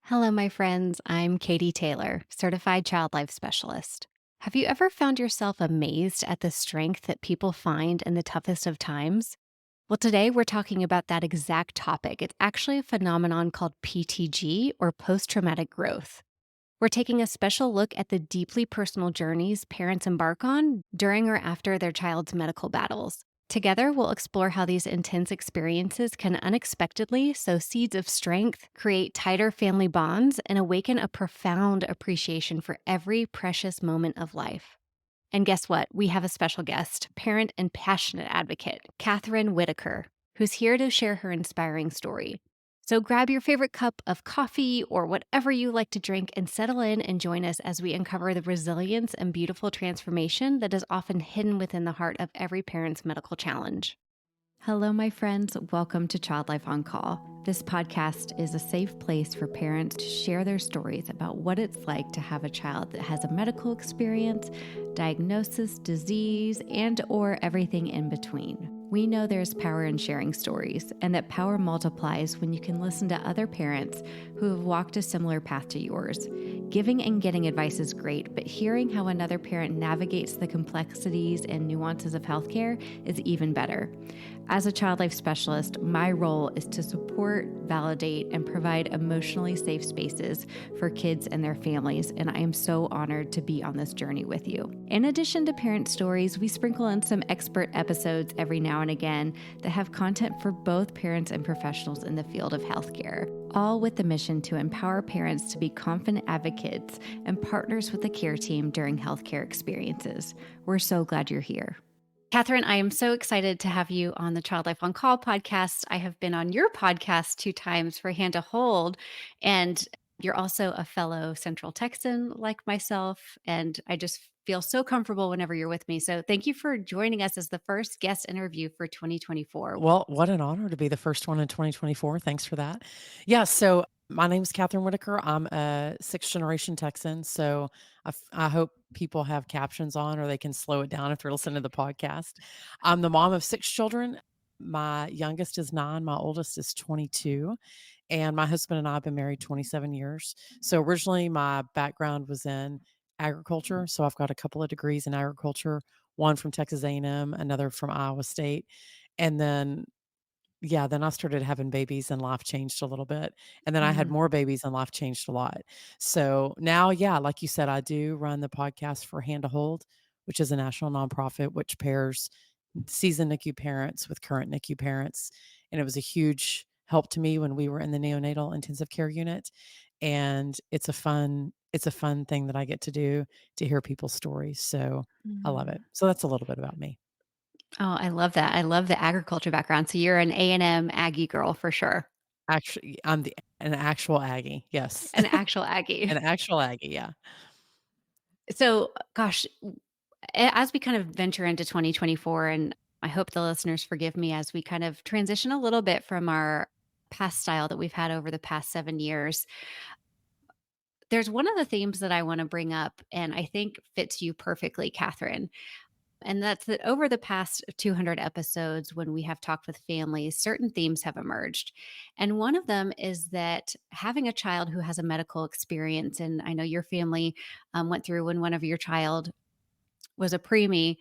Hello, my friends. I'm Katie Taylor, certified child life specialist. Have you ever found yourself amazed at the strength that people find in the toughest of times? Well, today we're talking about that exact topic. It's actually a phenomenon called PTG or post traumatic growth. We're taking a special look at the deeply personal journeys parents embark on during or after their child's medical battles. Together, we'll explore how these intense experiences can unexpectedly sow seeds of strength, create tighter family bonds, and awaken a profound appreciation for every precious moment of life. And guess what? We have a special guest, parent and passionate advocate, Kathryn Whitaker, who's here to share her inspiring story. So grab your favorite cup of coffee or whatever you like to drink and settle in and join us as we uncover the resilience and beautiful transformation that is often hidden within the heart of every parent's medical challenge. Hello, my friends. Welcome to Child Life on Call. This podcast is a safe place for parents to share their stories about what it's like to have a child that has a medical experience, diagnosis, disease, and or everything in between. We know there's power in sharing stories, and that power multiplies when you can listen to other parents who have walked a similar path to yours. Giving and getting advice is great, but hearing how another parent navigates the complexities and nuances of healthcare is even better. As a child life specialist, my role is to support, validate, and provide emotionally safe spaces for kids and their families, and I am so honored to be on this journey with you. In addition to parent stories, we sprinkle in some expert episodes every now and again that have content for both parents and professionals in the field of healthcare, all with the mission to empower parents to be confident advocates and partners with the care team during healthcare experiences. We're so glad you're here. Kathryn, I am so excited to have you on the Child Life on Call podcast. I have been on your podcast 2 times for Hand to Hold, and you're also a fellow Central Texan like myself. And I just feel so comfortable whenever you're with me. So thank you for joining us as the first guest interview for 2024. Well, what an honor to be the first one in 2024. Thanks for that. Yeah, so my name's Kathryn Whitaker. I'm a sixth generation Texan. So I hope people have captions on or they can slow it down if they're listening to the podcast. I'm the mom of 6 children. My youngest is 9, my oldest is 22, and my husband and I have been married 27 years. So originally my background was in agriculture. So I've got a couple of degrees in agriculture, one from Texas A&M, another from Iowa State. And then, yeah, then I started having babies and life changed a little bit. And then I had Mm. more babies and life changed a lot. So now, yeah, like you said, I do run the podcast for Hand to Hold, which is a national nonprofit which pairs seasoned NICU parents with current NICU parents. And it was a huge help to me when we were in the neonatal intensive care unit. And it's a fun thing that I get to do to hear people's stories. So I love it. Mm. So that's a little bit about me. Oh, I love that. I love the agriculture background. So you're an A&M Aggie girl for sure. Actually, I'm an actual Aggie, yes. An actual Aggie. An actual Aggie, yeah. So, gosh, as we kind of venture into 2024, and I hope the listeners forgive me as we kind of transition a little bit from our past style that we've had over the past 7 years, there's one of the themes that I want to bring up, and I think fits you perfectly, Catherine. And that's that over the past 200 episodes, when we have talked with families, certain themes have emerged. And one of them is that having a child who has a medical experience, and I know your family went through when one of your child was a preemie,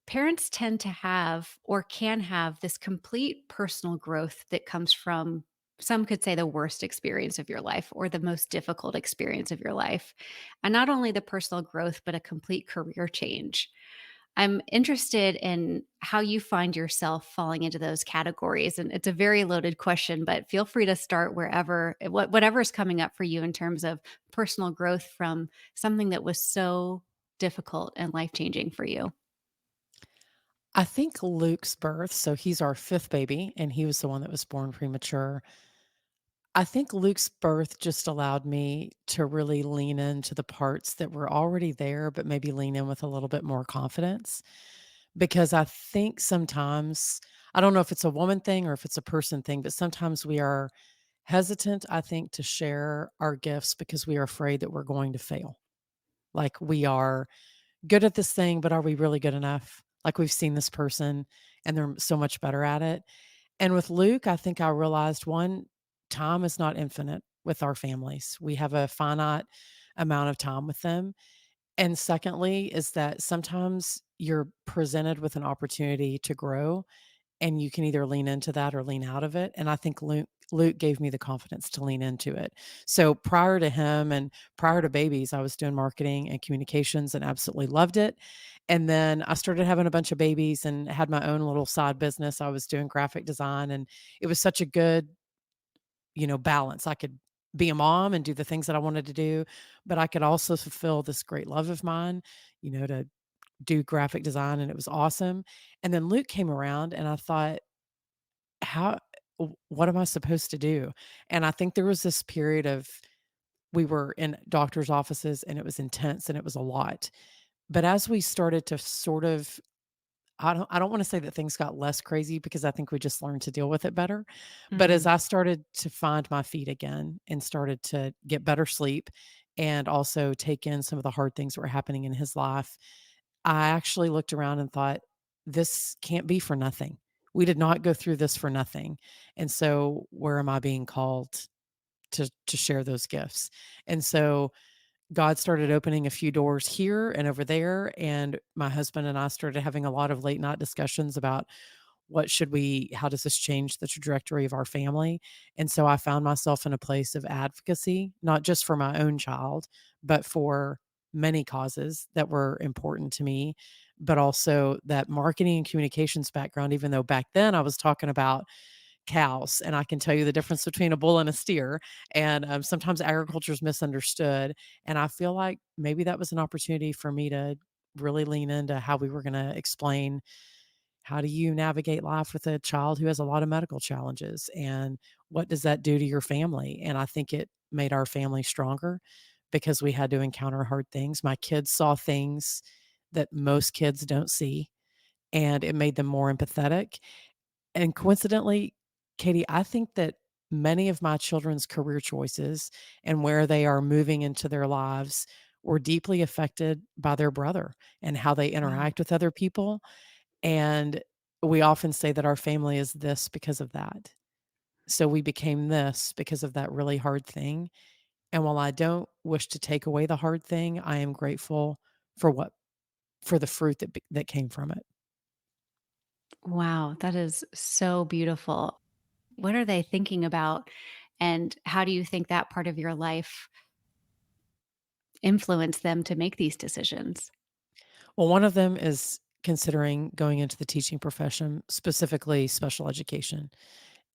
parents tend to have or can have this complete personal growth that comes from, some could say, the worst experience of your life or the most difficult experience of your life. And not only the personal growth, but a complete career change. I'm interested in how you find yourself falling into those categories. And it's a very loaded question, but feel free to start wherever, whatever is coming up for you in terms of personal growth from something that was so difficult and life changing for you. I think Luke's birth, so he's our 5th baby, and he was the one that was born premature. I think Luke's birth just allowed me to really lean into the parts that were already there, but maybe lean in with a little bit more confidence, because I think sometimes I don't know if it's a woman thing or if it's a person thing, but sometimes we are hesitant, I think, to share our gifts because we are afraid that we're going to fail. Like, we are good at this thing, but are we really good enough? Like, we've seen this person and they're so much better at it. And with Luke, I think I realized, one, time is not infinite. with our families. We have a finite amount of time with them. And secondly, is that sometimes you're presented with an opportunity to grow and you can either lean into that or lean out of it. And I think Luke gave me the confidence to lean into it. So prior to him and prior to babies, I was doing marketing and communications and absolutely loved it. And then I started having a bunch of babies and had my own little side business. I was doing graphic design and it was such a good, balance. I could be a mom and do the things that I wanted to do, but I could also fulfill this great love of mine, to do graphic design, and it was awesome. And then Luke came around and I thought, how what am I supposed to do? And I think there was this period of we were in doctor's offices and it was intense and it was a lot. But as we started to sort of I don't wanna say that things got less crazy because I think we just learned to deal with it better. But as Mm. I started to find my feet again and started to get better sleep and also take in some of the hard things that were happening in his life, I actually looked around and thought, "This can't be for nothing. We did not go through this for nothing, and so where am I being called to share those gifts?" And so God started opening a few doors here and over there, and my husband and I started having a lot of late night discussions about how does this change the trajectory of our family? And so I found myself in a place of advocacy, not just for my own child, but for many causes that were important to me, but also that marketing and communications background, even though back then I was talking about cows, and I can tell you the difference between a bull and a steer, and, sometimes agriculture is misunderstood, and I feel like maybe that was an opportunity for me to really lean into how we were gonna explain how do you navigate life with a child who has a lot of medical challenges, and what does that do to your family? And I think it made our family stronger because we had to encounter hard things. My kids saw things that most kids don't see, and it made them more empathetic, and coincidentally, Katie, I think that many of my children's career choices and where they are moving into their lives were deeply affected by their brother and how they Wow. interact with other people. And we often say that our family is this because of that. So we became this because of that really hard thing. And while I don't wish to take away the hard thing, I am grateful for the fruit that came from it. Wow, that is so beautiful. What are they thinking about? And how do you think that part of your life influenced them to make these decisions? Well, one of them is considering going into the teaching profession, specifically special education.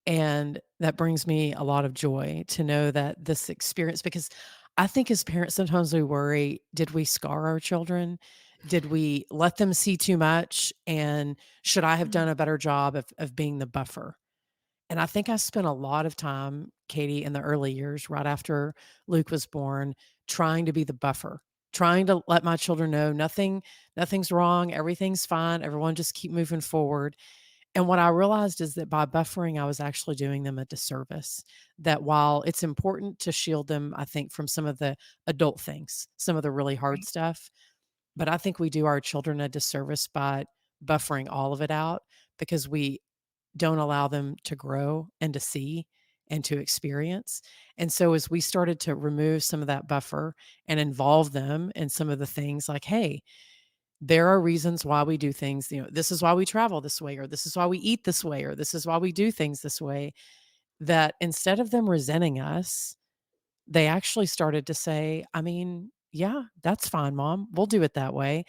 And that brings me a lot of joy to know that this experience, because I think as parents, sometimes we worry, did we scar our children? Did we let them see too much? And should I have done Mm. a better job of being the buffer? And I think I spent a lot of time, Katie, in the early years, right after Luke was born, trying to be the buffer, trying to let my children know nothing's wrong, everything's fine, everyone just keep moving forward. And what I realized is that by buffering, I was actually doing them a disservice. That while it's important to shield them, I think, from some of the adult things, some of the really hard Right. stuff, but I think we do our children a disservice by buffering all of it out because we don't allow them to grow and to see and to experience. And so as we started to remove some of that buffer and involve them in some of the things like, hey, there are reasons why we do things, this is why we travel this way, or this is why we eat this way, or this is why we do things this way, that instead of them resenting us, they actually started to say, I mean, yeah, that's fine, mom. We'll do it that way.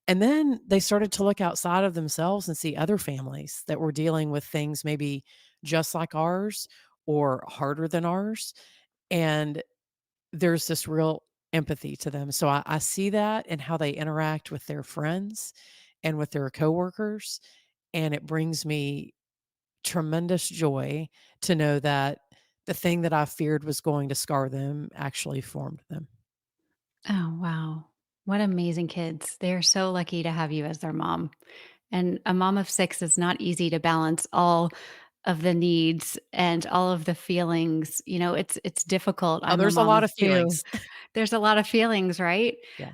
And then they started to look outside of themselves and see other families that were dealing with things maybe just like ours or harder than ours. And there's this real empathy to them. So I see that and how they interact with their friends and with their coworkers. And it brings me tremendous joy to know that the thing that I feared was going to scar them actually formed them. Oh, wow. What amazing kids. They're so lucky to have you as their mom. And a mom of 6 is not easy to balance all of the needs and all of the feelings. It's difficult. Oh, I'm a there's a mom lot of of 2. feelings. There's a lot of feelings, right? Yeah.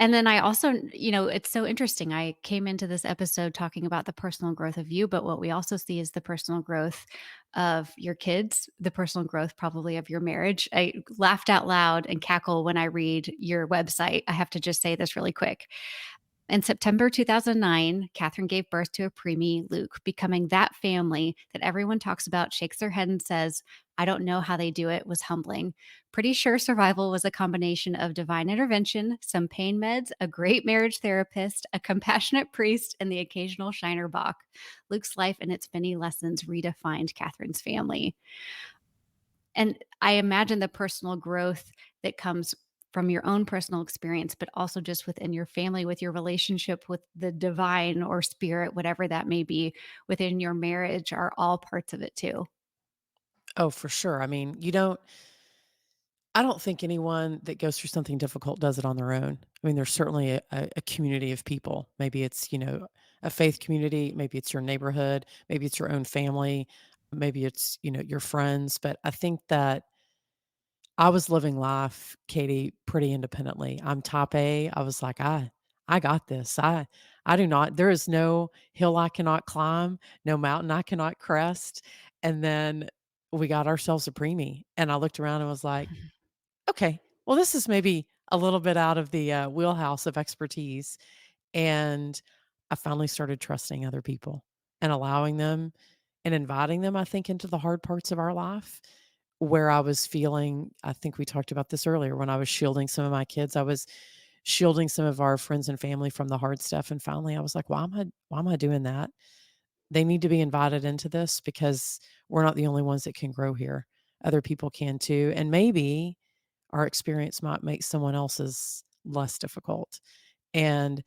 And then I also, it's so interesting. I came into this episode talking about the personal growth of you, but what we also see is the personal growth of your kids, the personal growth probably of your marriage. I laughed out loud and cackle when I read your website. I have to just say this really quick. In September 2009, Kathryn gave birth to a preemie, Luke, becoming that family that everyone talks about, shakes their head and says, I don't know how they do it, was humbling. Pretty sure survival was a combination of divine intervention, some pain meds, a great marriage therapist, a compassionate priest, and the occasional Shiner Bach. Luke's life and its many lessons redefined Kathryn's family. And I imagine the personal growth that comes from your own personal experience, but also just within your family, with your relationship with the divine or spirit, whatever that may be, within your marriage are all parts of it too. Oh, for sure. I mean, I don't think anyone that goes through something difficult does it on their own. I mean, there's certainly a community of people. Maybe it's, a faith community, maybe it's your neighborhood, maybe it's your own family, maybe it's, your friends. But I think that I was living life, Katie, pretty independently. I'm top A. I was like, I got this. I do not, there is no hill I cannot climb, no mountain I cannot crest. And then we got ourselves a preemie. And I looked around and was like, okay, well, this is maybe a little bit out of the wheelhouse of expertise. And I finally started trusting other people and allowing them and inviting them, I think, into the hard parts of our life where I was feeling, I think we talked about this earlier, when I was shielding some of my kids, I was shielding some of our friends and family from the hard stuff. And finally I was like, why am I doing that? They need to be invited into this because we're not the only ones that can grow here. Other people can too. And maybe our experience might make someone else's less difficult. And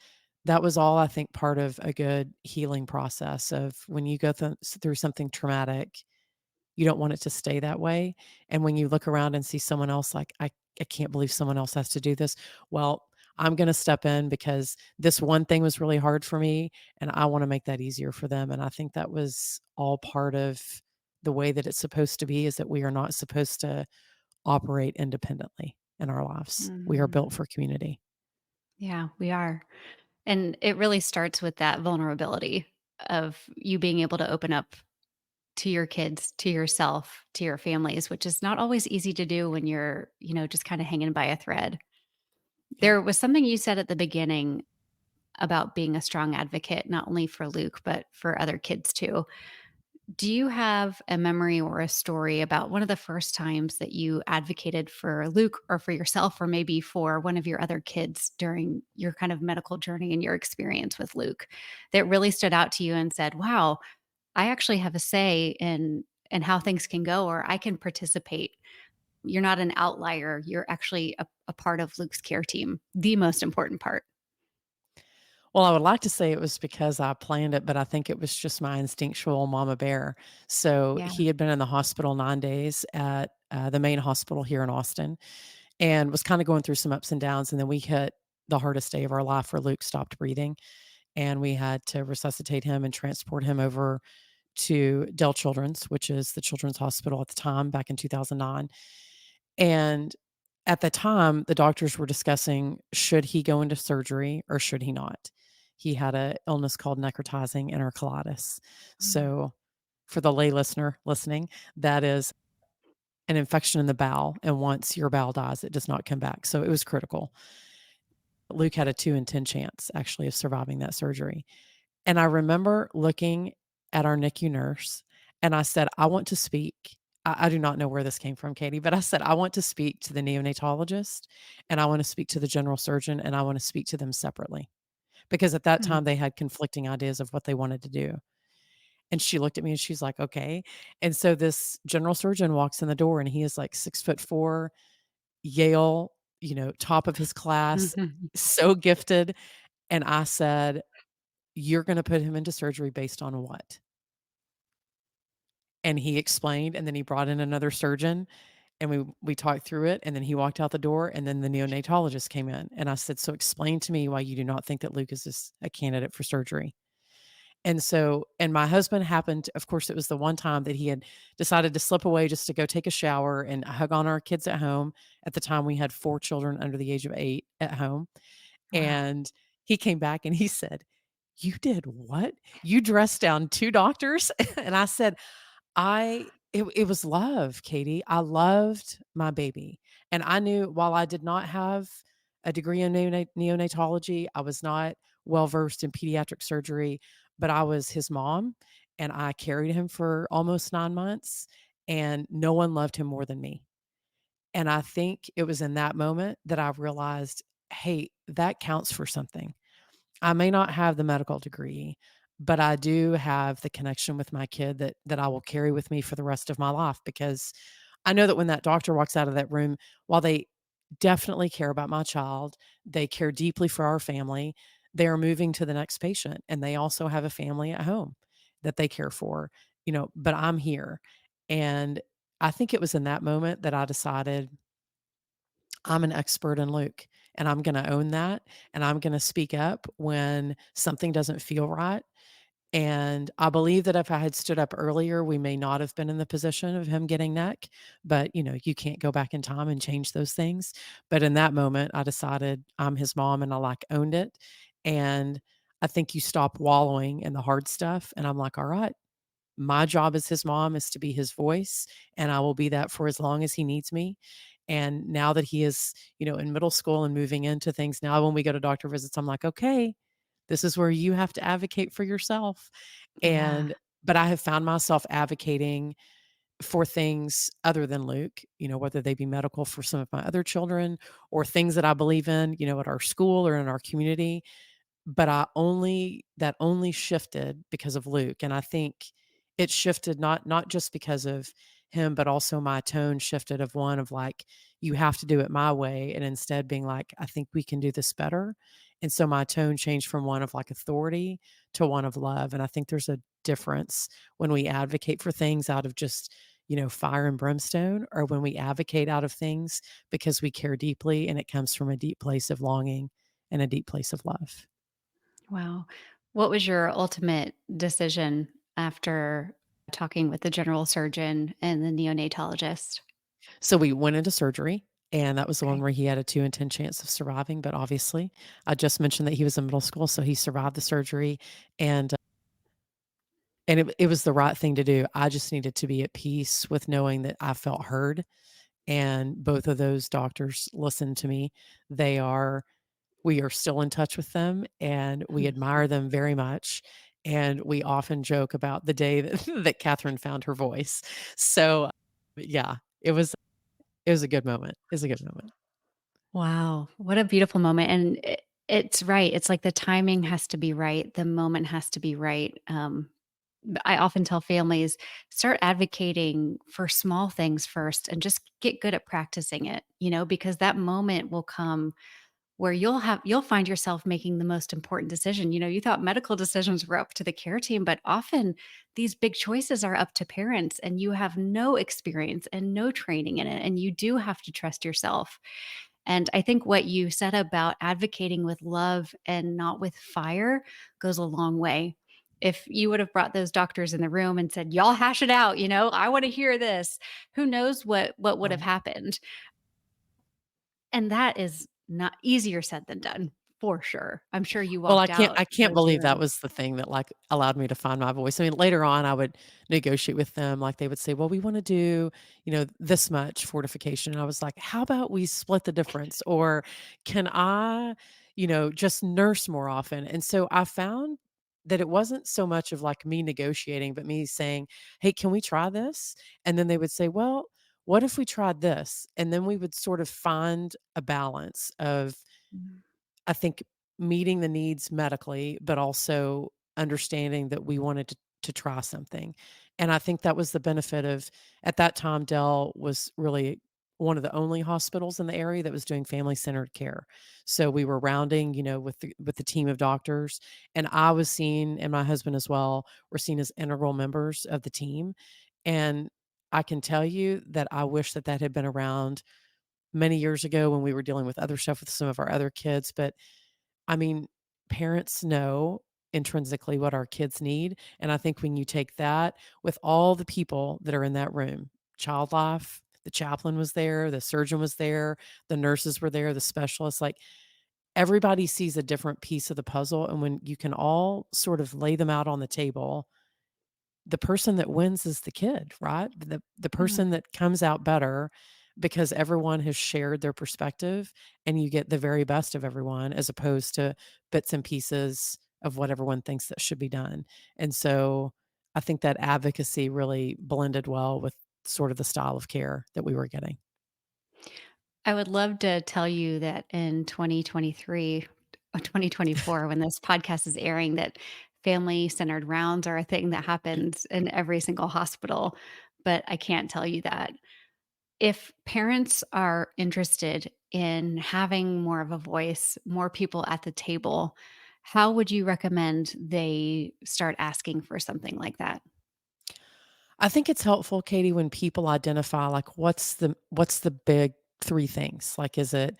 that was all, I think, part of a good healing process of when you go through something traumatic, you don't want it to stay that way. And when you look around and see someone else like, I can't believe someone else has to do this. Well, I'm going to step in because this one thing was really hard for me and I want to make that easier for them. And I think that was all part of the way that it's supposed to be, is that we are not supposed to operate independently in our lives. We are built Mhm. for community. Yeah, we are. And it really starts with that vulnerability of you being able to open up to your kids, to yourself, to your families, which is not always easy to do when you're, just kind of hanging by a thread. Yeah. There was something you said at the beginning about being a strong advocate, not only for Luke, but for other kids too. Do you have a memory or a story about one of the first times that you advocated for Luke or for yourself, or maybe for one of your other kids during your kind of medical journey and your experience with Luke that really stood out to you and said, wow, I actually have a say in how things can go, or I can participate. You're not an outlier. You're actually a part of Luke's care team, the most important part. Well, I would like to say it was because I planned it, but I think it was just my instinctual mama bear. So Yeah. he had been in the hospital 9 days at the main hospital here in Austin and was kind of going through some ups and downs. And then we hit the hardest day of our life where Luke stopped breathing. And we had to resuscitate him and transport him over to Dell Children's, which is the children's hospital at the time back in 2009. And at the time, the doctors were discussing, should he go into surgery or should he not? He had a illness called necrotizing enterocolitis. Mm. So for the lay listener listening, that is an infection in the bowel, and once your bowel dies, it does not come back. So it was critical. Luke had a 2 in 10 chance actually of surviving that surgery. And I remember looking at our NICU nurse and I said, I want to speak. I do not know where this came from, Katie, but I said, I want to speak to the neonatologist and I want to speak to the general surgeon and I want to speak to them separately because at that Mm. time they had conflicting ideas of what they wanted to do. And she looked at me and she's like, okay. And so this general surgeon walks in the door and he is like 6'4", Yale, top of his class, Mhm. so gifted. And I said, you're going to put him into surgery based on what? And he explained, and then he brought in another surgeon, and we talked through it, and then he walked out the door, and then the neonatologist came in, and I said, "So explain to me why you do not think that Lucas is a candidate for surgery." And my husband happened, of course, it was the one time that he had decided to slip away just to go take a shower and hug on our kids at home. At the time, we had 4 children under the age of 8 at home, Wow. And he came back and he said, "You did what? You dressed down 2 doctors?" And I said, it was love, Katie. I loved my baby, and I knew while I did not have a degree in neonatology, I was not well-versed in pediatric surgery, but I was his mom, and I carried him for almost 9 months, and no one loved him more than me. And I think it was in that moment that I realized, "Hey, that counts for something." I may not have the medical degree, but I do have the connection with my kid that I will carry with me for the rest of my life because I know that when that doctor walks out of that room, while they definitely care about my child, they care deeply for our family, they are moving to the next patient and they also have a family at home that they care for, but I'm here. And I think it was in that moment that I decided I'm an expert in Luke, and I'm gonna own that, and I'm gonna speak up when something doesn't feel right, and I believe that if I had stood up earlier, we may not have been in the position of him getting neck, but, you can't go back in time and change those things, but in that moment, I decided I'm his mom, and I, owned it, and I think you stop wallowing in the hard stuff, and I'm like, "All right, my job as his mom is to be his voice, and I will be that for as long as he needs me. And now that he is, in middle school and moving into things, now when we go to doctor visits, I'm like, okay, this is where you have to advocate for yourself. Yeah. And, but I have found myself advocating for things other than Luke, whether they be medical for some of my other children or things that I believe in, at our school or in our community, but that only shifted because of Luke, and I think it shifted not just because of him, but also my tone shifted of one of, "You have to do it my way," and instead being like, "I think we can do this better," and so my tone changed from one of, authority to one of love, and I think there's a difference when we advocate for things out of just, fire and brimstone, or when we advocate out of things because we care deeply and it comes from a deep place of longing and a deep place of love. Wow. What was your ultimate decision after talking with the general surgeon and the neonatologist? So we went into surgery, and that was the one Okay. where he had a 2 in 10 chance of surviving, but obviously, I just mentioned that he was in middle school, so he survived the surgery, and, it was the right thing to do. I just needed to be at peace with knowing that I felt heard, and both of those doctors listened to me. They are we are still in touch with them, and we Mhm. admire them very much, and we often joke about the day that that Kathryn found her voice. So, yeah, it was a good moment. It was a good moment. Wow, what a beautiful moment, and it's right, it's like the timing has to be right, the moment has to be right, I often tell families, start advocating for small things first and just get good at practicing it, because that moment will come where you'll find yourself making the most important decision. You thought medical decisions were up to the care team, but often these big choices are up to parents and you have no experience and no training in it and you do have to trust yourself. And I think what you said about advocating with love and not with fire goes a long way. If you would have brought those doctors in the room and said, "Y'all hash it out, I want to hear this," who knows what would have Right. happened. And that is not easier said than done, for sure. I'm sure you Well, walked I out can't those believe that rooms. was the thing that, allowed me to find my voice. I mean, later on, I would negotiate with them, they would say, "Well, we wanna do, this much fortification," and I was like, "How about we split the difference?" Or, "Can I, just nurse more often?" And so I found that it wasn't so much of, me negotiating, but me saying, "Hey, can we try this?" And then they would say, "Well, what if we tried this?" And then we would sort of find a balance of Mhm. I think meeting the needs medically, but also understanding that we wanted to try something. And I think that was the benefit of at that time, Dell was really one of the only hospitals in the area that was doing family-centered care. So we were rounding, with the team of doctors, and I was seen and my husband as well were seen as integral members of the team. And I can tell you that I wish that that had been around many years ago when we were dealing with other stuff with some of our other kids, but I mean, parents know intrinsically what our kids need, and I think when you take that with all the people that are in that room, child life, the chaplain was there, the surgeon was there, the nurses were there, the specialists, everybody sees a different piece of the puzzle, and when you can all sort of lay them out on the table, the person that wins is the kid, right? The person Mm. that comes out better because everyone has shared their perspective, and you get the very best of everyone as opposed to bits and pieces of what everyone thinks that should be done. And so I think that advocacy really blended well with sort of the style of care that we were getting. I would love to tell you that in 2023 or 2024, when this podcast is airing, that family-centered rounds are a thing that happens in every single hospital, but I can't tell you that. If parents are interested in having more of a voice, more people at the table, how would you recommend they start asking for something like that? I think it's helpful, Katie, when people identify, like, what's the big 3 things? Like, is it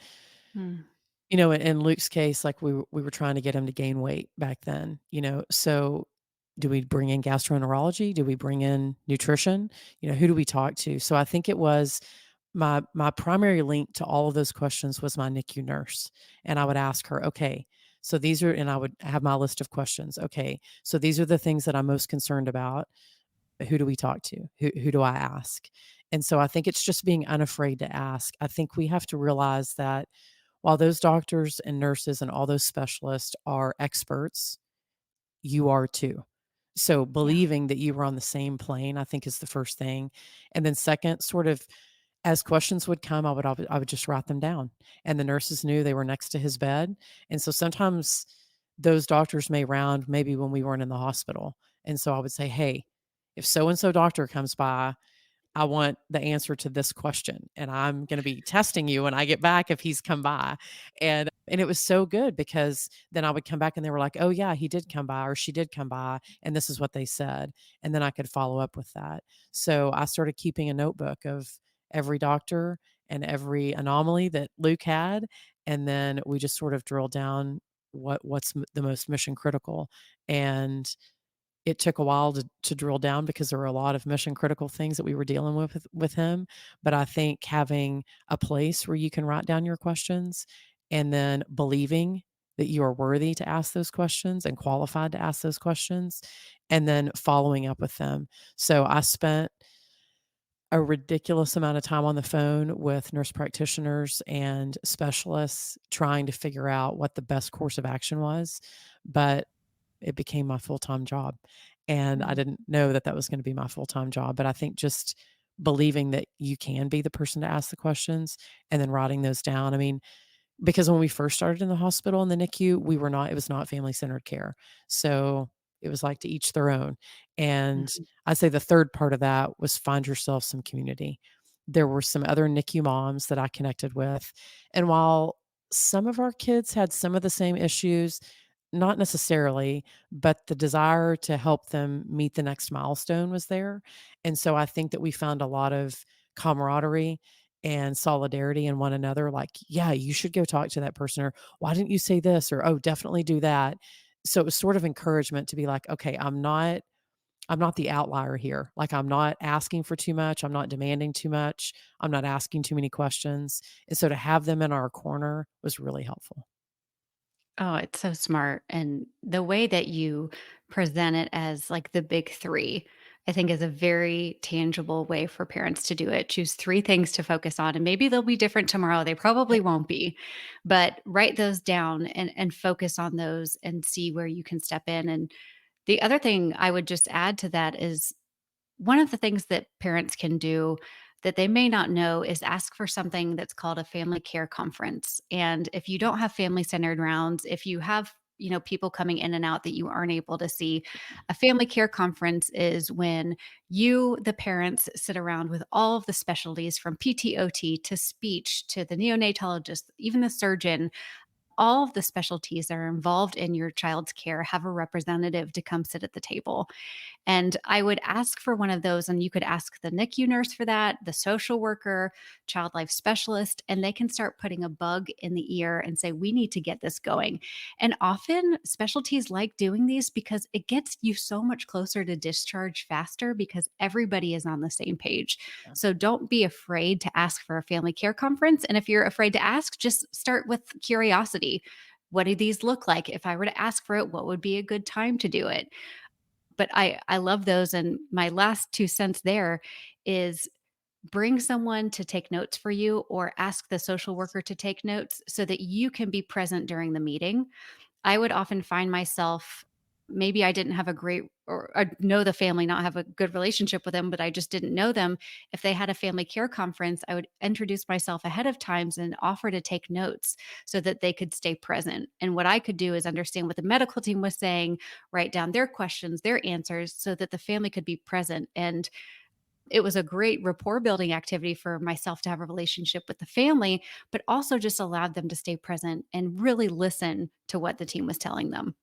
Mm, in Luke's case, like, we were trying to get him to gain weight back then, so do we bring in gastroenterology? Do we bring in nutrition? Who do we talk to? So I think it was my primary link to all of those questions was my NICU nurse, and I would ask her, "Okay, so these are," and I would have my list of questions. "Okay, so these are the things that I'm most concerned about. Who do we talk to? Who do I ask?" And so I think it's just being unafraid to ask. I think we have to realize that while those doctors and nurses and all those specialists are experts, you are too. So yeah. believing that you were on the same plane, I think is the first thing. And then second, sort of as questions would come, I would just write them down. And the nurses knew they were next to his bed. And so sometimes those doctors may round maybe when we weren't in the hospital. And so I would say, "Hey, if so and so doctor comes by, I want the answer to this question, and I'm gonna be testing you when I get back if he's come by." And it was so good because then I would come back and they were like, "Oh, yeah, he did come by or she did come by, and this is what they said." And then I could follow up with that. So I started keeping a notebook of every doctor and every anomaly that Luke had, and then we just sort of drilled down what's the most mission critical. And it took a while to drill down because there were a lot of mission critical things that we were dealing with him, but I think having a place where you can write down your questions and then believing that you are worthy to ask those questions and qualified to ask those questions, and then following up with them. So I spent a ridiculous amount of time on the phone with nurse practitioners and specialists trying to figure out what the best course of action was, but it became my full-time job, and I Mm. didn't know that that was gonna be my full-time job, but I think just believing that you can be the person to ask the questions and then writing those down. I mean, because when we first started in the hospital in the NICU, we were not it was not family-centered care. So, it was like to each their own, and Mhm. I'd say the 3rd part of that was find yourself some community. There were some other NICU moms that I connected with, and while some of our kids had some of the same issues, not necessarily, but the desire to help them meet the next milestone was there, and so I think that we found a lot of camaraderie and solidarity in one another, like, "Yeah, you should go talk to that person," or, "Why didn't you say this?" or, "Oh, definitely do that." So it was sort of encouragement to be like, "Okay, I'm not the outlier here. Like, I'm not asking for too much, I'm not demanding too much, I'm not asking too many questions." And so to have them in our corner was really helpful. Oh, it's so smart. And the way that you present it as like the big three, I think is a very tangible way for parents to do it. Choose three things to focus on. And maybe they'll be different tomorrow. They probably Yep. won't be. But write those down and focus on those and see where you can step in. And the other thing I would just add to that is one of the things that parents can do that they may not know is ask for something that's called a family care conference. And if you don't have family centered rounds, if you have people coming in and out that you aren't able to see, a family care conference is when you, the parents, sit around with all of the specialties from PTOT to speech to the neonatologist, even the surgeon. All of the specialties that are involved in your child's care have a representative to come sit at the table. And I would ask for one of those, and you could ask the NICU nurse for that, the social worker, child life specialist, and they can start putting a bug in the ear and say, we need to get this going. And often specialties like doing these because it gets you so much closer to discharge faster because everybody is on the same page. Yeah. So don't be afraid to ask for a family care conference. And if you're afraid to ask, just start with curiosity. activity? What do these look like? If I were to ask for it, what would be a good time to do it? But I love those, and my last 2 cents there is bring someone to take notes for you or ask the social worker to take notes so that you can be present during the meeting. I would often find myself maybe I didn't have a great or know the family, not have a good relationship with them, but I just didn't know them. If they had a family care conference, I would introduce myself ahead of times and offer to take notes so that they could stay present. And what I could do is understand what the medical team was saying, write down their questions, their answers so that the family could be present. And it was a great rapport building activity for myself to have a relationship with the family, but also just allowed them to stay present and really listen to what the team was telling them.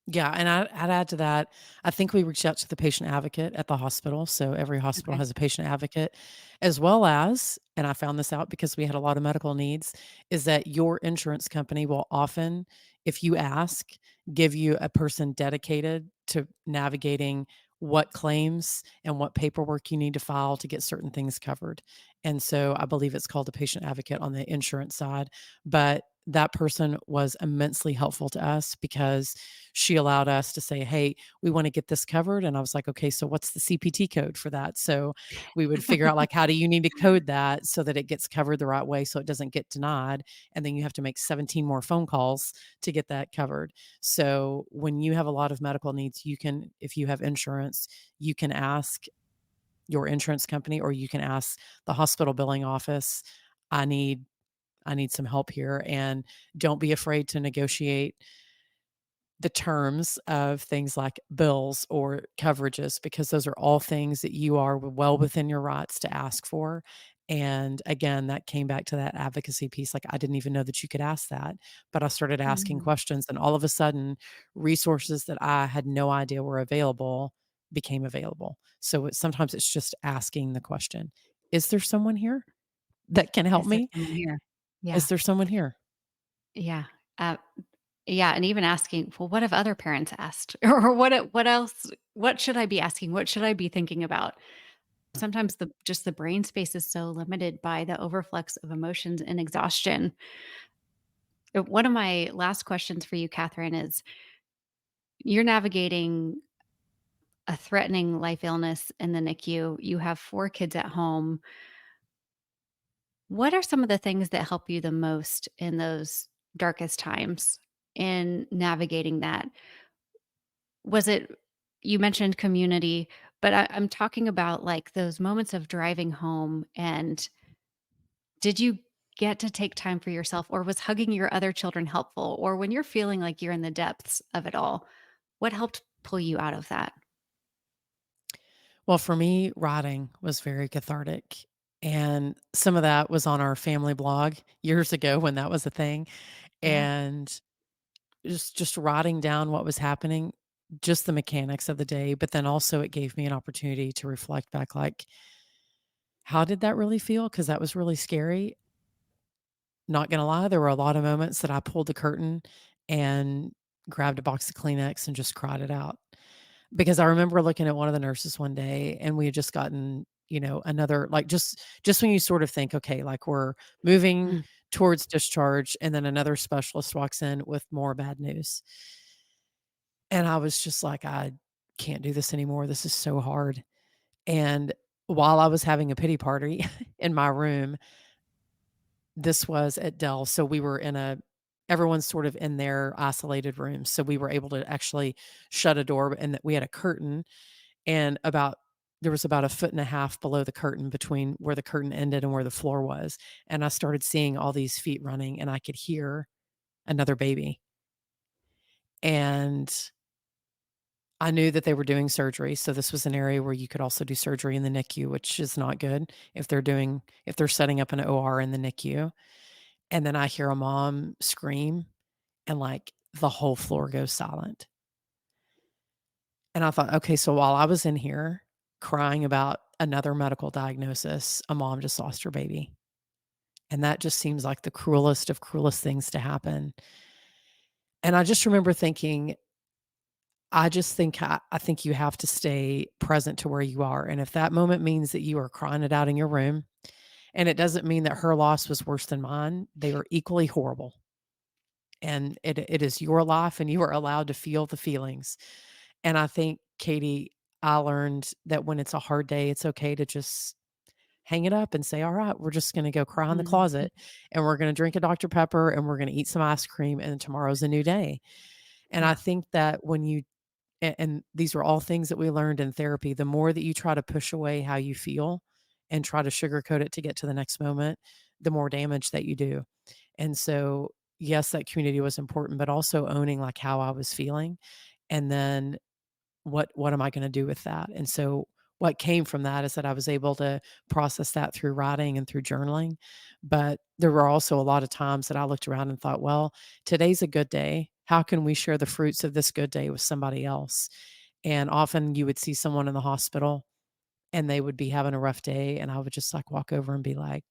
Yeah, and I'd add to that, I think we reached out to the patient advocate at the hospital, so every hospital Okay. has a patient advocate, as well as, and I found this out because we had a lot of medical needs, is that your insurance company will often, if you ask, give you a person dedicated to navigating what claims and what paperwork you need to file to get certain things covered. And so I believe it's called a patient advocate on the insurance side, but that person was immensely helpful to us because she allowed us to say, "Hey, we want to get this covered." And I was like, "Okay, so what's the CPT code for that?" So we would figure out like, how do you need to code that so that it gets covered the right way so it doesn't get denied? And then you have to make 17 more phone calls to get that covered. So when you have a lot of medical needs, you can, if you have insurance, you can ask your insurance company or you can ask the hospital billing office, I need I need some help here, and don't be afraid to negotiate the terms of things like bills or coverages because those are all things that you are well within your rights to ask for. And again, that came back to that advocacy piece. Like, I didn't even know that you could ask that, but I started asking Mhm. questions, and all of a sudden, resources that I had no idea were available became available. So sometimes it's just asking the question, is there someone here that can help Is there me? someone here? Yeah. Is there someone here? Yeah. Uh, yeah, and even asking, "Well, what have other parents asked?" Or what else what should I be asking? What should I be thinking about? Sometimes the brain space is so limited by the overflux of emotions and exhaustion. One of my last questions for you, Catherine, is you're navigating a threatening life illness in the NICU. You have 4 kids at home. What are some of the things that help you the most in those darkest times in navigating that? Was it you mentioned community, but I'm talking about, like, those moments of driving home, and did you get to take time for yourself, or was hugging your other children helpful? Or when you're feeling like you're in the depths of it all, what helped pull you out of that? Well, for me, writing was very cathartic. And some of that was on our family blog years ago when that was a thing. Yeah. And just writing down what was happening, just the mechanics of the day. But then also it gave me an opportunity to reflect back like, how did that really feel? Because that was really scary. Not gonna lie, there were a lot of moments that I pulled the curtain and grabbed a box of Kleenex and just cried it out. Because I remember looking at one of the nurses one day and we had just gotten, another like just when you sort of think, okay, like we're moving Mm. towards discharge and then another specialist walks in with more bad news. And I was just like, I can't do this anymore. This is so hard. And while I was having a pity party in my room, this was at Dell, so we were in a everyone's sort of in their isolated rooms, so we were able to actually shut a door, and that we had a curtain, and about there was about a foot and a half below the curtain between where the curtain ended and where the floor was, and I started seeing all these feet running, and I could hear another baby, and I knew that they were doing surgery, so this was an area where you could also do surgery in the NICU, which is not good if they're setting up an OR in the NICU, and then I hear a mom scream and, like, the whole floor goes silent. And I thought, "Okay, so while I was in here crying about another medical diagnosis, a mom just lost her baby." And that just seems like the cruelest of cruelest things to happen. And I just remember thinking, I think you have to stay present to where you are, and if that moment means that you are crying it out in your room, and it doesn't mean that her loss was worse than mine, they were equally horrible. and it is your life, and you are allowed to feel the feelings. And I think, Katie, I learned that when it's a hard day, it's okay to just hang it up and say, "All right, we're just gonna go cry in the Mhm. closet, and we're gonna drink a Dr. Pepper, and we're gonna eat some ice cream, and tomorrow's a new day." And I Yeah. think that when you and these are all things that we learned in therapy, the more that you try to push away how you feel and try to sugarcoat it to get to the next moment, the more damage that you do. And so, yes, that community was important, but also owning, like, how I was feeling, and then what am I gonna do with that? And so what came from that is that I was able to process that through writing and through journaling. But there were also a lot of times that I looked around and thought, well, today's a good day. How can we share the fruits of this good day with somebody else? And often you would see someone in the hospital and they would be having a rough day. And I would just like walk over and be like,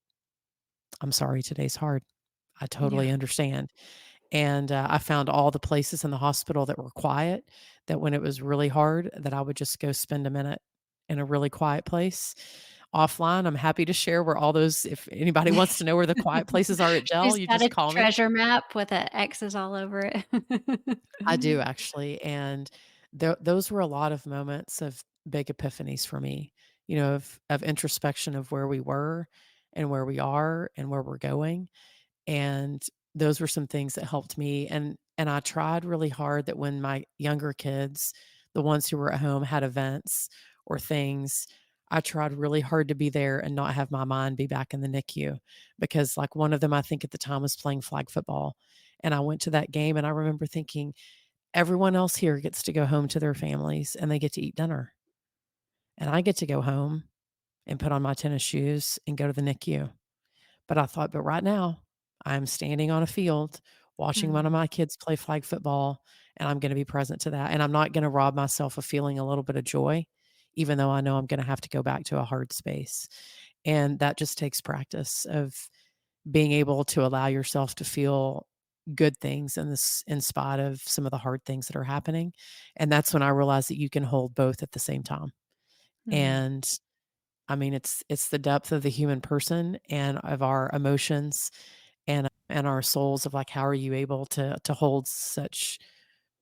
I'm sorry, today's hard. I Yeah. totally understand. And, I found all the places in the hospital that were quiet, that when it was really hard, that I would just go spend a minute in a really quiet place. Offline, I'm happy to share where all those if anybody wants to know where the quiet places are at Dell, She's you got just a call me. treasure map with, X's all over it. I do actually, and those were a lot of moments of big epiphanies for me, of introspection of where we were and where we are and where we're going. And those were some things that helped me, and I tried really hard that when my younger kids, the ones who were at home, had events or things, I tried really hard to be there and not have my mind be back in the NICU, because, like, one of them, I think at the time, was playing flag football, and I went to that game, and I remember thinking, "Everyone else here gets to go home to their families, and they get to eat dinner, and I get to go home and put on my tennis shoes and go to the NICU." But I thought, "But right now, I'm standing on a field watching one of Mm. my kids play flag football, and I'm gonna be present to that, and I'm not gonna rob myself of feeling a little bit of joy, even though I know I'm gonna have to go back to a hard space." And that just takes practice of being able to allow yourself to feel good things in spite of some of the hard things that are happening, and that's when I realized that you can hold both at the same time. Mm. And, I mean, it's the depth of the human person and of our emotions and our souls of, like, how are you able to hold such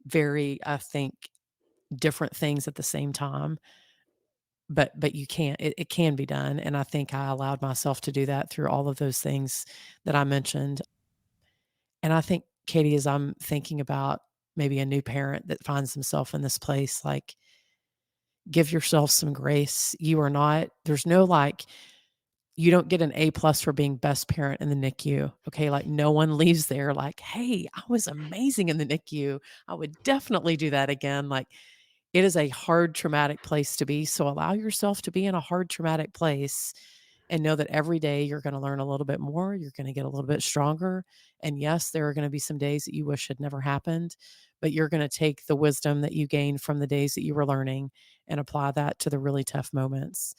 very, I think, different things at the same time, but you can't it can be done, and I think I allowed myself to do that through all of those things that I mentioned. And I think, Katie, as I'm thinking about maybe a new parent that finds themselves in this place, like, give yourself some grace. You are not there's no, like, you don't get an A plus for being best parent in the NICU, okay? Like, no one leaves there like, "Hey, I was amazing in the NICU. I would definitely do that again." Like, it is a hard, traumatic place to be, so allow yourself to be in a hard, traumatic place and know that every day you're gonna learn a little bit more, you're gonna get a little bit stronger, and yes, there are gonna be some days that you wish had never happened, but you're gonna take the wisdom that you gained from the days that you were learning and apply that to the really tough moments,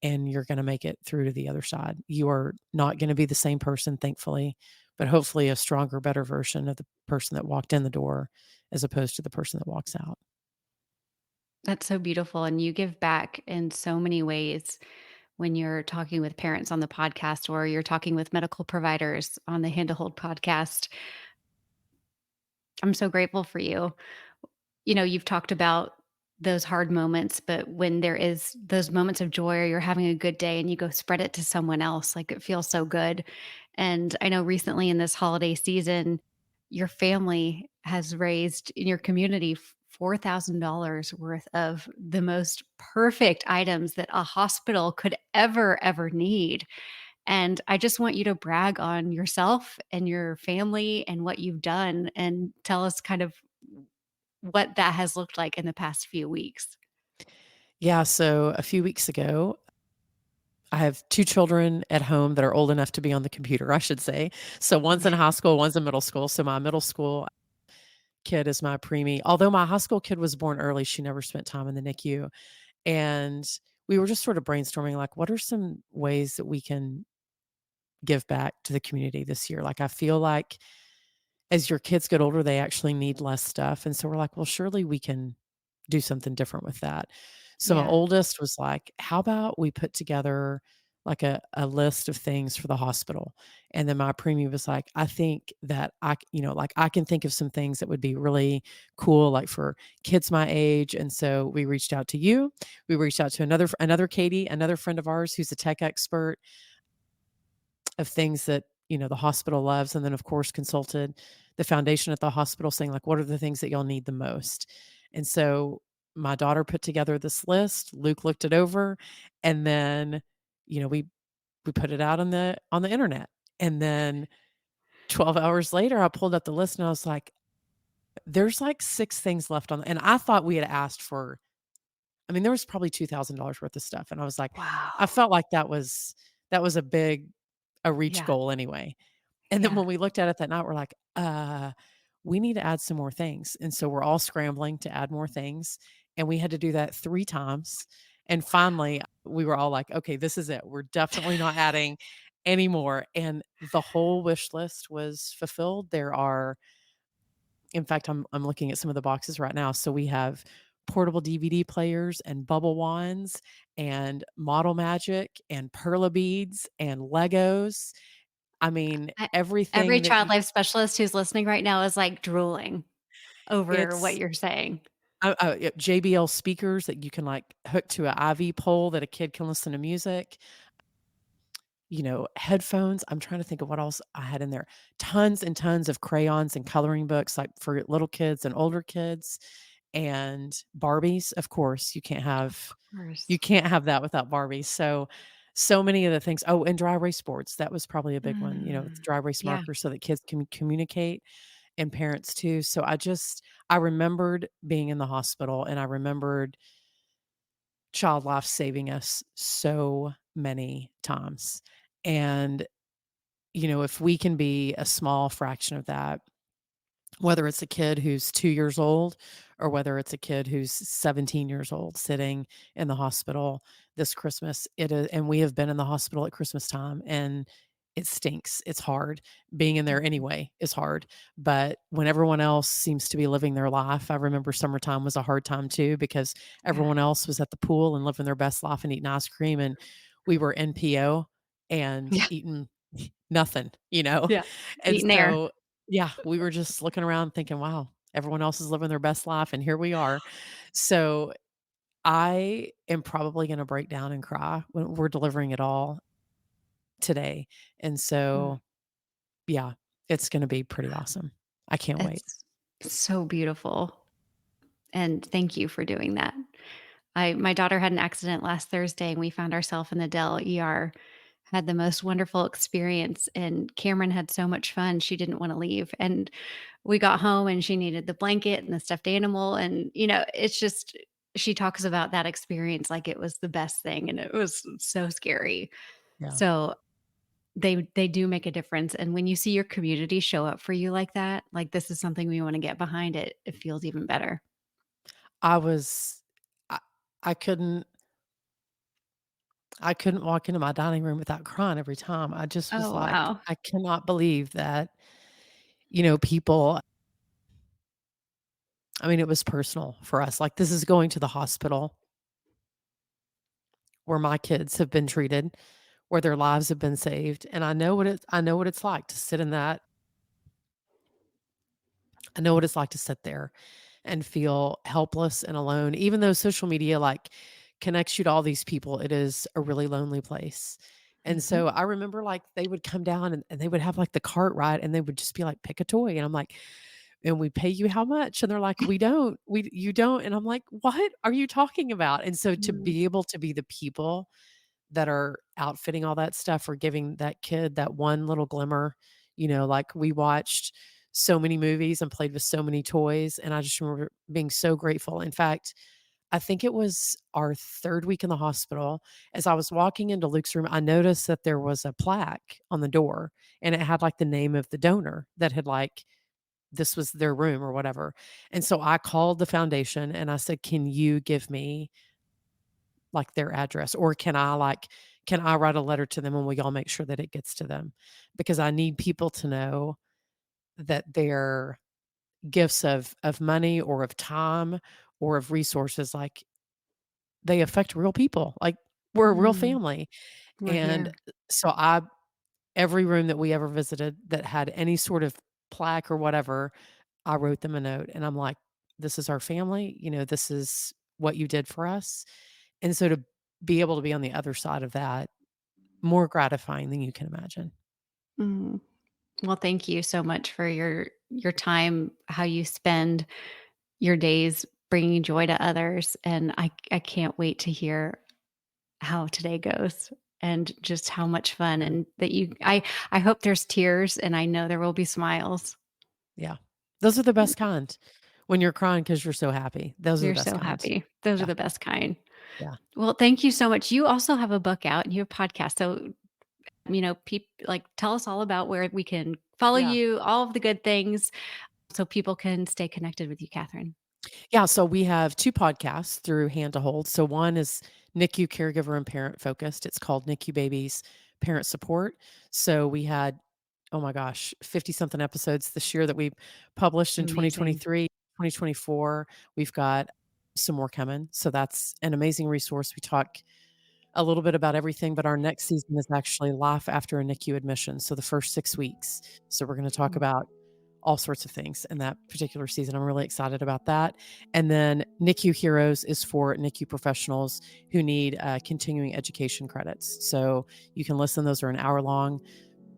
and you're gonna make it through to the other side. You are not gonna be the same person, thankfully, but hopefully a stronger, better version of the person that walked in the door as opposed to the person that walks out. That's so beautiful, and you give back in so many ways when you're talking with parents on the podcast or you're talking with medical providers on the Hand to Hold podcast. I'm so grateful for you. You've talked about those hard moments, but when there is those moments of joy or you're having a good day and you go spread it to someone else, like, it feels so good. And I know recently in this holiday season, your family has raised in your community $4,000 worth of the most perfect items that a hospital could ever need. And I just want you to brag on yourself and your family and what you've done and tell us kind of what that has looked like in the past few weeks. Yeah, so a few weeks ago, I have 2 children at home that are old enough to be on the computer, I should say. So one's in high school, one's in middle school. So my middle school kid is my preemie. Although my high school kid was born early, she never spent time in the NICU. And we were just sort of brainstorming, like, what are some ways that we can give back to the community this year? Like, I feel like as your kids get older, they actually need less stuff. And so we're like, well, surely we can do something different with that. So my Yeah. oldest was like, how about we put together like a list of things for the hospital. And then my preemie was like, I think that like I can think of some things that would be really cool, like for kids my age. And so we reached out to you. We reached out to another Katie, another friend of ours who's a tech expert of things that, the hospital loves. And then of course consulted the foundation at the hospital saying like, what are the things that y'all need the most? And so my daughter put together this list. Luke looked it over, and then, we put it out on the internet. And then 12 hours later, I pulled up the list and I was like, there's like 6 things left and I thought we had asked for, I mean, there was probably $2,000 worth of stuff. And I was like, I Wow. felt like that was a reach Yeah. goal anyway. And then Yeah. when we looked at it that night, we're like, we need to add some more things. And so we're all scrambling to add more things. And we had to do that 3 times. And finally, we were all like, okay, this is it. We're definitely not adding anymore. And the whole wish list was fulfilled. In fact, I'm looking at some of the boxes right now. So we have portable DVD players and bubble wands and model magic and perla beads and Legos. I mean, I Every everything that child you life specialist who's listening right now is, like, drooling over what it's you're saying. yeah, JBL speakers that you can, like, hook to a IV pole that a kid can listen to music, headphones. I'm trying to think of what else I had in there. Tons and tons of crayons and coloring books, like, for little kids and older kids, and Barbies, of course, you Course. can't have that without Barbies. So many of the things. Oh, and dry erase boards, that was probably a big one, with Mm. dry erase Yeah. markers so that kids can communicate, and parents too. So I remembered being in the hospital, and I remembered child life saving us so many times. And, if we can be a small fraction of that, whether it's a kid who's 2 years old or whether it's a kid who's 17 years old sitting in the hospital this Christmas, it is, and we have been in the hospital at Christmas time, and it stinks. It's hard. Being in there Mhm. anyway is hard. But when everyone else seems to be living their life, I remember summertime was a hard time too because Yeah. everyone else was at the pool and living their best life and eating ice cream. And we were NPO and Yeah. eating nothing. Yeah. And Eating air. so yeah, we were just looking around thinking, "Wow, everyone else is living their best life, and here we are." So, I am probably gonna break down and cry when we're delivering it all today, and Mm. so, yeah, it's gonna be pretty awesome. I can't wait. It's so beautiful, and thank you for doing that. I My daughter had an accident last Thursday, and we found ourselves in the Dell ER. Had the most wonderful experience, and Cameron had so much fun, she didn't wanna leave, and we got home, and she needed the blanket and the stuffed animal, and, it's just she talks about that experience like it was the best thing, and it was so scary. Yeah. So, they do make a difference, and when you see your community show up for you like that, like, "This is something we wanna get behind," it feels even better. I was I I couldn't walk into my dining room without crying every time. I just was Oh, like, wow. I cannot believe that, people I mean, it was personal for us. Like, this is going to the hospital where my kids have been treated, where their lives have been saved, and I know what it's like to sit in that. I know what it's like to sit there and feel helpless and alone. Even though social media, like, connects you to all these people, it is a really lonely place. And Mhm. so I remember, like, they would come down and they would have, like, the cart ride, and they would just be like, "Pick a toy," and I'm like, "And we pay you how much?" And they're like, "We don't. You don't." And I'm like, "What are you talking about?" And so to Mm. be able to be the people that are outfitting all that stuff or giving that kid that one little glimmer, like, we watched so many movies and played with so many toys, and I just remember being so grateful. In fact, I think it was our 3rd week in the hospital. As I was walking into Luke's room, I noticed that there was a plaque on the door, and it had, like, the name of the donor that had, like, this was their room or whatever. And so I called the foundation and I said, "Can you give me, like, their address, or can I write a letter to them and will y'all make sure that it gets to them? Because I need people to know that their gifts of money or of time or of resources, like, they affect real people. Like, We're a real Mm, family. we're And here. so I every room that we ever visited that had any sort of plaque or whatever, I wrote them a note and I'm like, "This is our family, this is what you did for us." And so to be able to be on the other side of that, more gratifying than you can imagine. Mm. Well, thank you so much for your time, how you spend your days bringing joy to others, and I can't wait to hear how today goes and just how much fun Yeah. and that I hope there's tears and I know there will be smiles. Yeah. Those are the best kind. When you're crying because 'cause you're so happy. Those are the You're best so kind. happy. Those are Yeah, the best kind. yeah, Well, thank you so much. You also have a book out and you have a podcast. So, tell us all about where we can follow yeah. you, all of the good things so people can stay connected with you, Kathryn. Yeah, so we have 2 podcasts through Hand to Hold. So one is NICU caregiver and parent focused. It's called NICU Babies Parent Support. So we had, oh my gosh, 50 something episodes this year that we published in Amazing. 2023, 2024. We've got some more coming. So that's an amazing resource. We talk a little bit about everything, but our next season is actually life after a NICU admission. So the first 6 weeks. So we're going to talk about all sorts of things in that particular season. I'm really excited about that. And then NICU Heroes is for NICU professionals who need continuing education credits. So you can listen, those are an hour long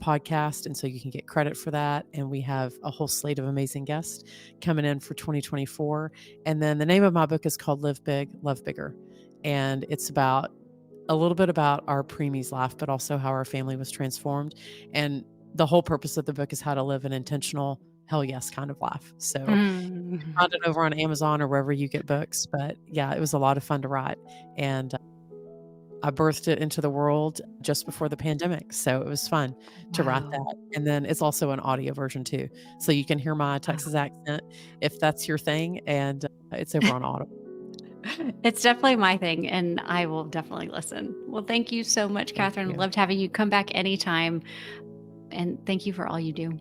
podcast. And so you can get credit for that. And we have a whole slate of amazing guests coming in for 2024. And then the name of my book is called Live Big, Love Bigger. And it's about a little bit about our preemies life, but also how our family was transformed. And the whole purpose of the book is how to live an intentional, hell yes kind of life. So you can Mm. find it over on Amazon or wherever you get books. But yeah, it was a lot of fun to write. And I birthed it into the world just before the pandemic. So it was fun to write Wow. that. And then it's also an audio version too. So you can hear my Wow. Texas accent if that's your thing. And it's over on Audible. It's definitely my thing, and I will definitely listen. Well, thank you so much, Thank Kathryn. you. Loved having you come back anytime, and thank you for all you do.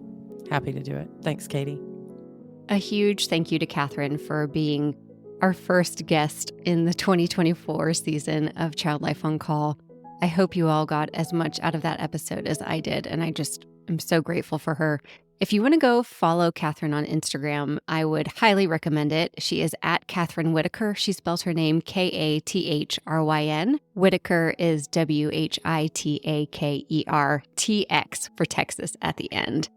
Happy to do it. Thanks, Katie. A huge thank you to Kathryn for being our first guest in the 2024 season of Child Life on Call. I hope you all got as much out of that episode as I did, and I just am so grateful for her. If you want to go follow Kathryn on Instagram, I would highly recommend it. She is at Kathryn Whitaker. She spells her name Kathryn. Whitaker is Whitakertx for Texas at the end.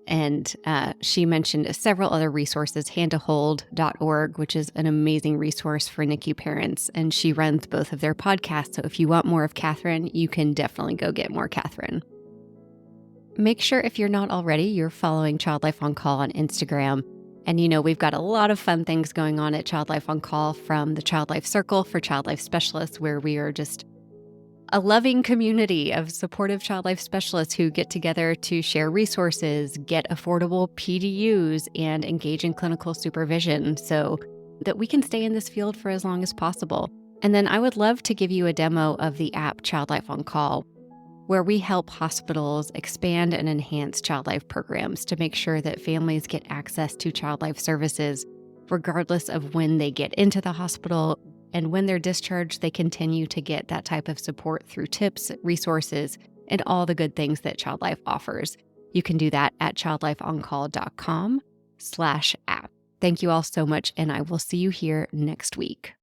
And she mentioned several other resources, handtohold.org, which is an amazing resource for NICU parents. And she runs both of their podcasts. So if you want more of Kathryn, you can definitely go get more Kathryn. Make sure if you're not already, you're following Child Life on Call on Instagram. And we've got a lot of fun things going on at Child Life on Call, from the Child Life Circle for Child Life Specialists, where we are just a loving community of supportive child life specialists who get together to share resources, get affordable PDUs, and engage in clinical supervision so that we can stay in this field for as long as possible. And then I would love to give you a demo of the app Child Life on Call, where we help hospitals expand and enhance child life programs to make sure that families get access to child life services regardless of when they get into the hospital. And when they're discharged, they continue to get that type of support through tips, resources, and all the good things that Child Life offers. You can do that at childlifeoncall.com/app. Thank you all so much, and I will see you here next week.